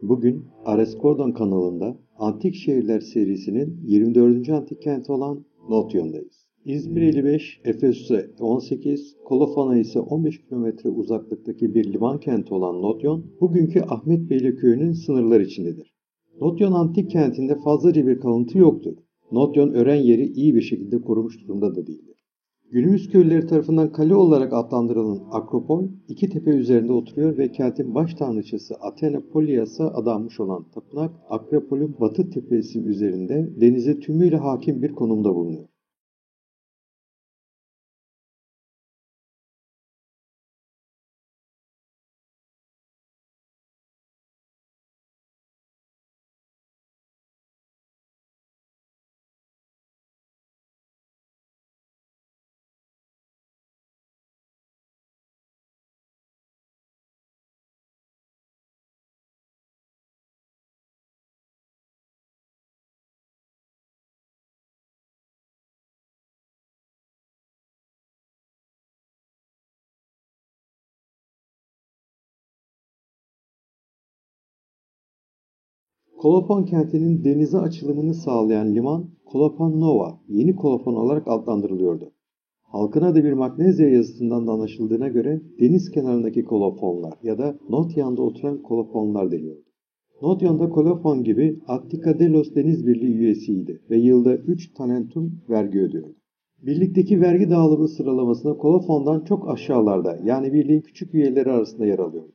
Bugün Ares Kordon kanalında Antik Şehirler serisinin 24. antik kenti olan Notyon'dayız. İzmir 55, Efesus'a 18, Kolofon'a ise 15 kilometre uzaklıktaki bir liman kenti olan Notyon, bugünkü Ahmetbeyli köyünün sınırları içindedir. Notyon antik kentinde fazlaca bir kalıntı yoktur. Notyon ören yeri iyi bir şekilde korunmuş durumda da değildir. Günümüz köylüleri tarafından kale olarak adlandırılan Akropol, iki tepe üzerinde oturuyor ve kentin baş tanrıçası Athena Polias'a adanmış olan tapınak, Akropol'ün batı tepesi üzerinde denize tümüyle hakim bir konumda bulunuyor. Kolofon kentinin denize açılımını sağlayan liman, Kolofon Nova, Yeni Kolofon olarak adlandırılıyordu. Halkın adı bir Magnezya yazısından da anlaşıldığına göre deniz kenarındaki kolofonlar ya da Notyon'da oturan kolofonlar deniyordu. Notyon'da kolofon gibi Attika Delos Deniz Birliği üyesiydi ve yılda 3 talentum vergi ödüyordu. Birlikteki vergi dağılımı sıralamasında kolofondan çok aşağılarda, yani birliğin küçük üyeleri arasında yer alıyordu.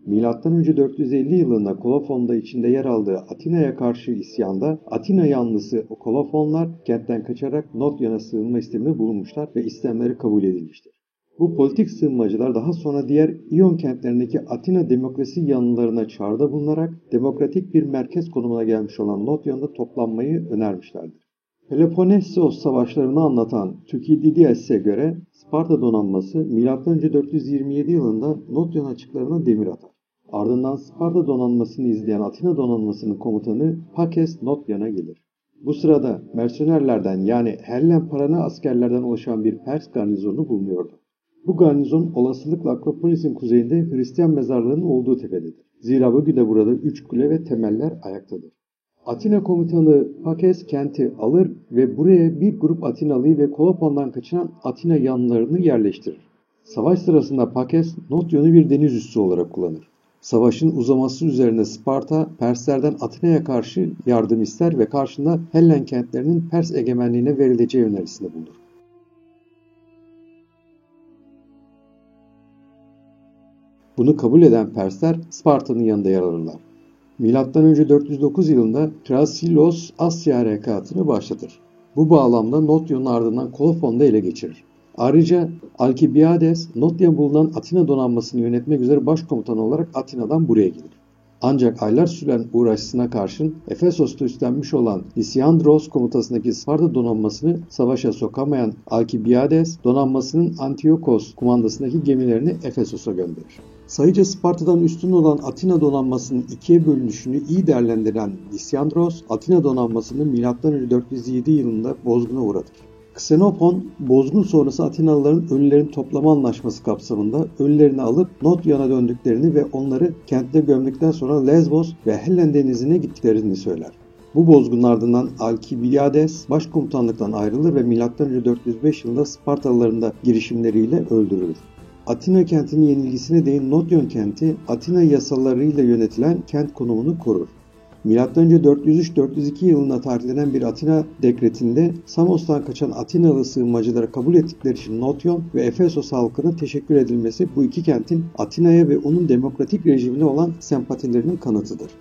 Milattan önce 450 yılında Kolofon'da içinde yer aldığı Atina'ya karşı isyanda Atina yanlısı Kolofonlar kentten kaçarak Notyon'a sığınma isteminde bulunmuşlar ve istemleri kabul edilmiştir. Bu politik sığınmacılar daha sonra diğer İyon kentlerindeki Atina demokrasi yanlılarına çağrıda bulunarak demokratik bir merkez konumuna gelmiş olan Notyon'da toplanmayı önermişlerdir. Peloponnesos savaşlarını anlatan Thukydidias'e göre Sparta donanması M.Ö. 427 yılında Notyon açıklarına demir atar. Ardından Sparta donanmasını izleyen Atina donanmasının komutanı Pakes Notyon'a gelir. Bu sırada mersenerlerden, yani Hellen Parana askerlerden oluşan bir Pers garnizonu bulunuyordu. Bu garnizon olasılıkla Akropolis'in kuzeyinde Hristiyan mezarlığının olduğu tepededir. Zira bugün de burada 3 kule ve temeller ayaktadır. Atina komutanı Pakes kenti alır ve buraya bir grup Atinalıyı ve Kolofon'dan kaçıran Atina yanlılarını yerleştirir. Savaş sırasında Pakes, Notyon'u bir deniz üssü olarak kullanır. Savaşın uzaması üzerine Sparta, Perslerden Atina'ya karşı yardım ister ve karşında Hellen kentlerinin Pers egemenliğine verileceği önerisinde bulunur. Bunu kabul eden Persler Sparta'nın yanında yer alırlar. M.Ö. 409 yılında Thrasylos Asya harekatını başlatır. Bu bağlamda Notyon'un ardından Kolofon'da ele geçirir. Ayrıca Alkibiades, Notyon'da bulunan Atina donanmasını yönetmek üzere başkomutan olarak Atina'dan buraya gelir. Ancak aylar süren uğraşısına karşın Efesos'ta üstlenmiş olan Lysiandros komutasındaki Sparta donanmasını savaşa sokamayan Alkibiades, donanmasının Antiochos kumandasındaki gemilerini Efesos'a gönderir. Sayıca Sparta'dan üstün olan Atina donanmasının ikiye bölünüşünü iyi değerlendiren Lysiandros, Atina donanmasını M.Ö. 407 yılında bozguna uğratır. Ksenopon, bozgun sonrası Atinalıların ölülerin toplama anlaşması kapsamında ölülerini alıp Notyon'a döndüklerini ve onları kentte gömdükten sonra Lesbos ve Hellen denizine gittiklerini söyler. Bu bozgunun ardından Alkibiades başkomutanlıktan ayrılır ve M.Ö. 405 yılında Spartalıların da girişimleriyle öldürülür. Atina kentinin yenilgisine değin Notyon kenti, Atina yasalarıyla yönetilen kent konumunu korur. M.Ö. 403-402 yılında tarihlenen bir Atina dekretinde Samos'tan kaçan Atinalı sığınmacıları kabul ettikleri için Notyon ve Efesos halkına teşekkür edilmesi bu iki kentin Atina'ya ve onun demokratik rejimine olan sempatilerinin kanıtıdır.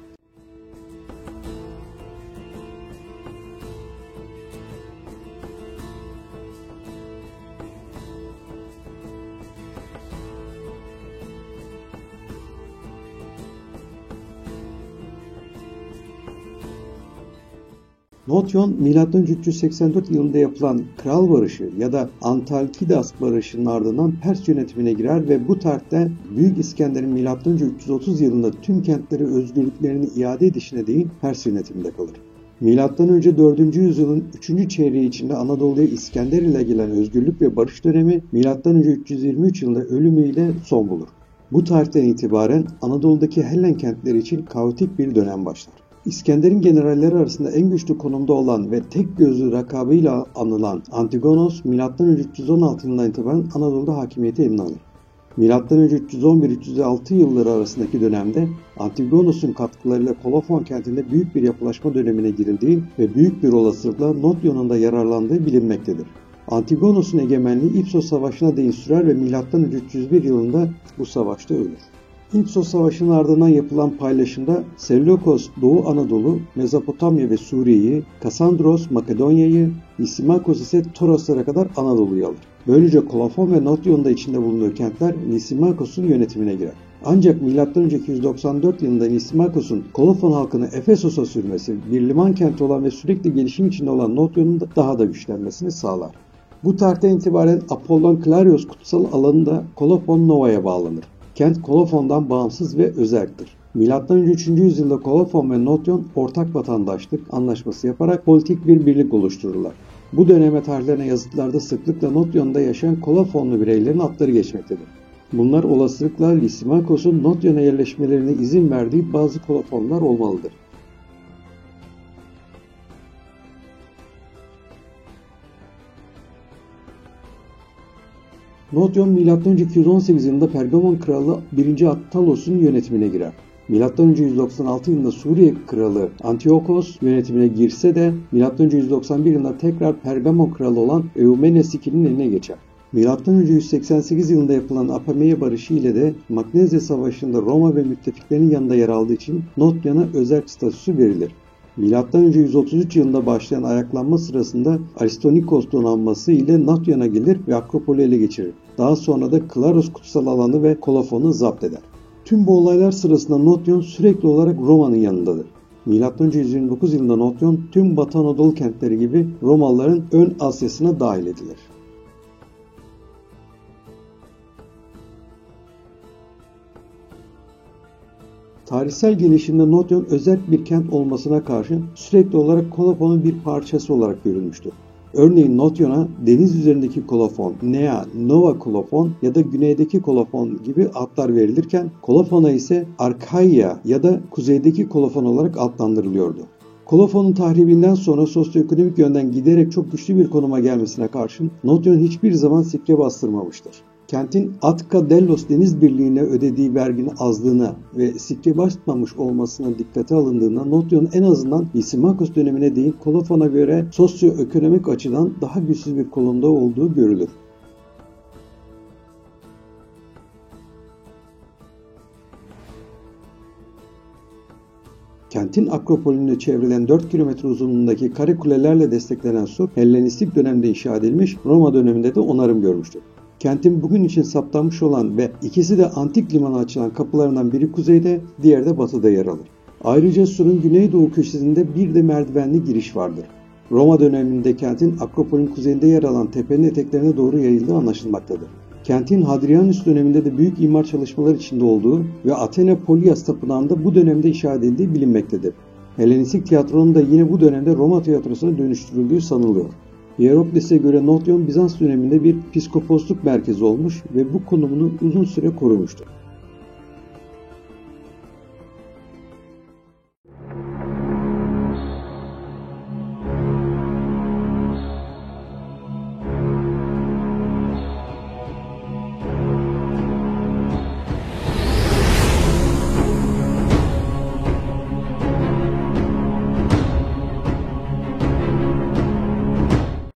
Notyon, M.Ö. 384 yılında yapılan Kral Barışı ya da Antalkidas Barışı'nın ardından Pers yönetimine girer ve bu tarihte Büyük İskender'in M.Ö. 330 yılında tüm kentleri özgürlüklerini iade edişine değin Pers yönetiminde kalır. M.Ö. 4. yüzyılın 3. çeyreği içinde Anadolu'ya İskender ile gelen özgürlük ve barış dönemi M.Ö. 323 yılında ölümüyle son bulur. Bu tarihten itibaren Anadolu'daki Hellen kentleri için kaotik bir dönem başlar. İskender'in generalleri arasında en güçlü konumda olan ve tek gözlü rakabıyla anılan Antigonos, M.Ö. 316 yılından itibaren Anadolu'da hakimiyeti eline alır. M.Ö. 311-306 yılları arasındaki dönemde Antigonos'un katkılarıyla Kolofon kentinde büyük bir yapılaşma dönemine girildiği ve büyük bir olasılıkla Notyon'un da yararlandığı bilinmektedir. Antigonos'un egemenliği İpsos Savaşı'na değin sürer ve M.Ö. 301 yılında bu savaşta ölür. İpsos Savaşı'nın ardından yapılan paylaşımda Seleukos Doğu Anadolu, Mezopotamya ve Suriye'yi, Kasandros Makedonya'yı, Lysimakos ise Toroslara kadar Anadolu'yu alır. Böylece Kolofon ve Notyon da içinde bulunduğu kentler Lysimakos'un yönetimine girer. Ancak M.Ö. 294 yılında Lysimakos'un Kolofon halkını Efesos'a sürmesi, bir liman kenti olan ve sürekli gelişim içinde olan Notyon'un daha da güçlenmesini sağlar. Bu tarihten itibaren Apollon Klarios kutsal alanında Kolofon Nova'ya bağlanır. Kent Kolofon'dan bağımsız ve özerktir. M.Ö. 3. yüzyılda Kolofon ve Notyon ortak vatandaşlık anlaşması yaparak politik bir birlik oluştururlar. Bu döneme tarihlerine yazıtlarda sıklıkla Notyon'da yaşayan Kolofonlu bireylerin adları geçmektedir. Bunlar olasılıkla Lysimakos'un Notyon'a yerleşmelerine izin verdiği bazı Kolofonlar olmalıdır. Notyon M.Ö. 218 yılında Pergamon kralı 1. Attalos'un yönetimine girer. M.Ö. 196 yılında Suriye kralı Antiochos yönetimine girse de M.Ö. 191 yılında tekrar Pergamon kralı olan Eumenes II'nin eline geçer. M.Ö. 188 yılında yapılan Apameia Barışı ile de Magnezya Savaşı'nda Roma ve müttefiklerinin yanında yer aldığı için Notyon'a özerk statüsü verilir. M.Ö. 133 yılında başlayan ayaklanma sırasında Aristonikos donanması ile Notyon'a gelir ve Akropol'ü ele geçirir. Daha sonra da Klaros kutsal alanı ve Kolofon'u zapt eder. Tüm bu olaylar sırasında Notyon sürekli olarak Roma'nın yanındadır. M.Ö. 129 yılında Notyon tüm Batı Anadolu kentleri gibi Romalıların Ön Asya'sına dahil edilir. Tarihsel gelişimde Notyon özerk bir kent olmasına karşın sürekli olarak Kolofon'un bir parçası olarak görülmüştür. Örneğin Notyon'a deniz üzerindeki Kolofon, Nea, Nova Kolofon ya da güneydeki Kolofon gibi adlar verilirken Kolofon'a ise Arkaia ya da kuzeydeki Kolofon olarak adlandırılıyordu. Kolofon'un tahribinden sonra sosyoekonomik yönden giderek çok güçlü bir konuma gelmesine karşın Notyon hiçbir zaman sikre bastırmamıştır. Kentin Atka Delos Deniz Birliği'ne ödediği verginin azlığına ve sikre basmamış olmasına dikkate alındığında Notyon en azından Lysimakos dönemine değin Kolofon'a göre sosyoekonomik açıdan daha güçsüz bir konumda olduğu görülür. Kentin Akropolü'nde çevrelen 4 kilometre uzunluğundaki kare kulelerle desteklenen sur Hellenistik dönemde inşa edilmiş, Roma döneminde de onarım görmüştür. Kentin bugün için saptanmış olan ve ikisi de antik limana açılan kapılarından biri kuzeyde, diğeri de batıda yer alır. Ayrıca surun güneydoğu köşesinde bir de merdivenli giriş vardır. Roma döneminde kentin Akropol'ün kuzeyinde yer alan tepenin eteklerine doğru yayıldığı anlaşılmaktadır. Kentin Hadrianus döneminde de büyük imar çalışmaları içinde olduğu ve Athena Polias Tapınağı'nda bu dönemde inşa edildiği bilinmektedir. Helenistik tiyatronun da yine bu dönemde Roma tiyatrosuna dönüştürüldüğü sanılıyor. Hieroglif'e göre Notyon Bizans döneminde bir piskoposluk merkezi olmuş ve bu konumunu uzun süre korumuştur.